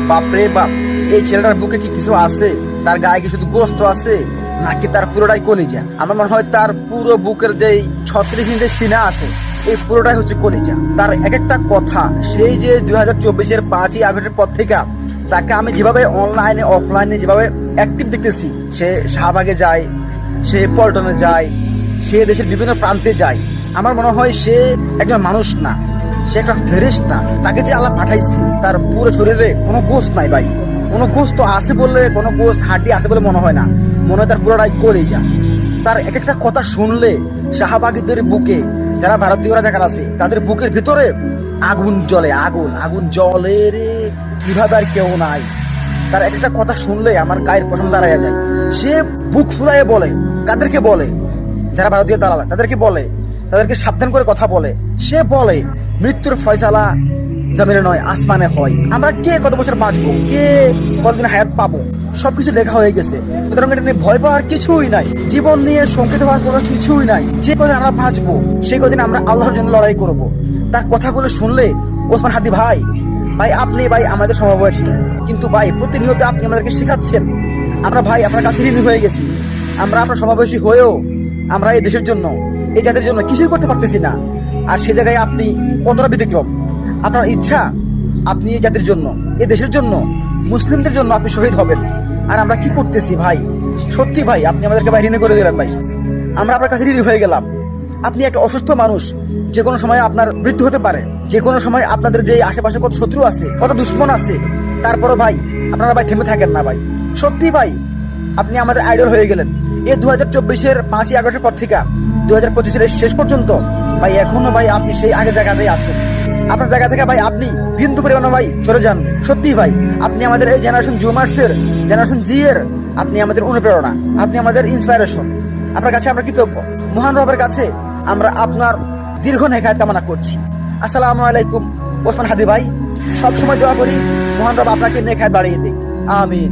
বাপরে বাপ, এই ছেলেটার বুকে কি কিছু আছে? তার গায়ে কি শুধু গোস্ত আছে নাকি তার পুরোটাই কলিজা? আমার মনে হয় তার পুরো বুকের যে 36 ইঞ্চি সিনা আছে এই পুরোটাই হচ্ছে কলিজা। তার এক একটা কথা, সেই যে 2024-এর 5ই আগস্টের পর থেকে তাকে আমি যেভাবে অনলাইনে অফলাইনে যেভাবে অ্যাক্টিভ দেখতেছি, সে শাহবাগে যায়, সে পল্টনে যায়, সে দেশের বিভিন্ন প্রান্তে যায়, আমার মনে হয় সে একজন মানুষ না, সে একটা ফেরেশতা। তাকে যে আল্লাহ পাঠাইছে, তার পুরো শরীরে কোনো গোস্ত নাই ভাই, কোনো গোস্ত আছে বললে, কোনো গোস্ত হাড্ডি আছে বলে মনে হয় না, মনে হয় তার পুরোটাই কলিজা। তার এক একটা কথা শুনলে শাহবাগীদের বুকে, যারা ভারতীয় রাজাকার আছে তাদের বুকের ভিতরে আগুন জ্বলে, আগুন আগুন জ্বলে রে, কিভাবে আর কেউ নাই। তার এক একটা কথা শুনলে আমার গায়ের পশম দাঁড়ায় যায়। সে বুক ফুলায়ে বলে, কাদেরকে বলে? যারা ভারতীয় দালাল তাদেরকে বলে, তাদেরকে সাবধান করে কথা বলে। সে বলে মৃত্যুর ফয়সালা জমিনে নয় আসমানে হয়। আমরা কে কত বছর বাঁচবো, কে কতদিন হায়াত পাবো, সবকিছু লেখা হয়ে গেছে। সুতরাং এটা নিয়ে ভয় পাওয়ার কিছুই নাই, জীবন নিয়ে শঙ্কিত হওয়ার কোনো কিছুই নাই। যে কদিন আমরা বাঁচবো সেই কদিন আমরা আল্লাহর জন্য লড়াই করব। তার কথাগুলো শুনলে ওসমান হাদি ভাই, ভাই আপনি ভাই আমাদের সমবয়সী, কিন্তু ভাই প্রতিনিয়ত আপনি আমাদেরকে শেখাচ্ছেন। আমরা ভাই আপনার কাছে ঋণী হয়ে গেছি। আমরা আপনার সমবয়সী হয়েও আমরা এই দেশের জন্য, এই জাতির জন্য কিছুই করতে পারতেছি না। আর সে জায়গায় আপনি কতটা ব্যতিক্রম। আপনার ইচ্ছা আপনি এই জাতির জন্য, এই দেশের জন্য, মুসলিমদের জন্য আপনি শহীদ হবেন। আর আমরা কি করতেছি ভাই? সত্যি ভাই আপনি আমাদেরকে ভাই ঋণী করে দিলেন ভাই, আমরা আপনার কাছে ঋণী হয়ে গেলাম। আপনি একটা অসুস্থ মানুষ, যে কোনো সময় আপনার মৃত্যু হতে পারে, যে কোনো সময় আপনাদের যে আশেপাশে কত শত্রু আছে, কত দুশ্মন আছে, তারপরে ভাই আপনারা ভাই থেমে থাকেন না ভাই। সত্যি ভাই আপনি আমাদের আইডল হয়ে গেলেন। এই 2024-এর 5ই আগস্টের পর থেকে 2025-এর শেষ পর্যন্ত ভাই এখনো ভাই আপনি সেই আগের জায়গাতেই আছেন। আপনার জায়গা থেকে ভাই আপনি বিন্দু পরিমাণ ভাই সরে যান। সত্যি ভাই আপনি আমাদের এই জেনারেশন জুমার্সের, জেনারেশন জি এর আপনি আমাদের অনুপ্রেরণা, আপনি আমাদের ইন্সপাইরেশন। আপনার কাছে আমরা কৃতজ্ঞ। মহান রবের কাছে আমরা আপনার দীর্ঘ নেখায়াত কামনা করছি। আসসালামু আলাইকুম ওসমান হাদি ভাই, সবসময় দোয়া করি মহান রব আপনাকে নেখায়াত বাড়িয়ে দিক। আমিন।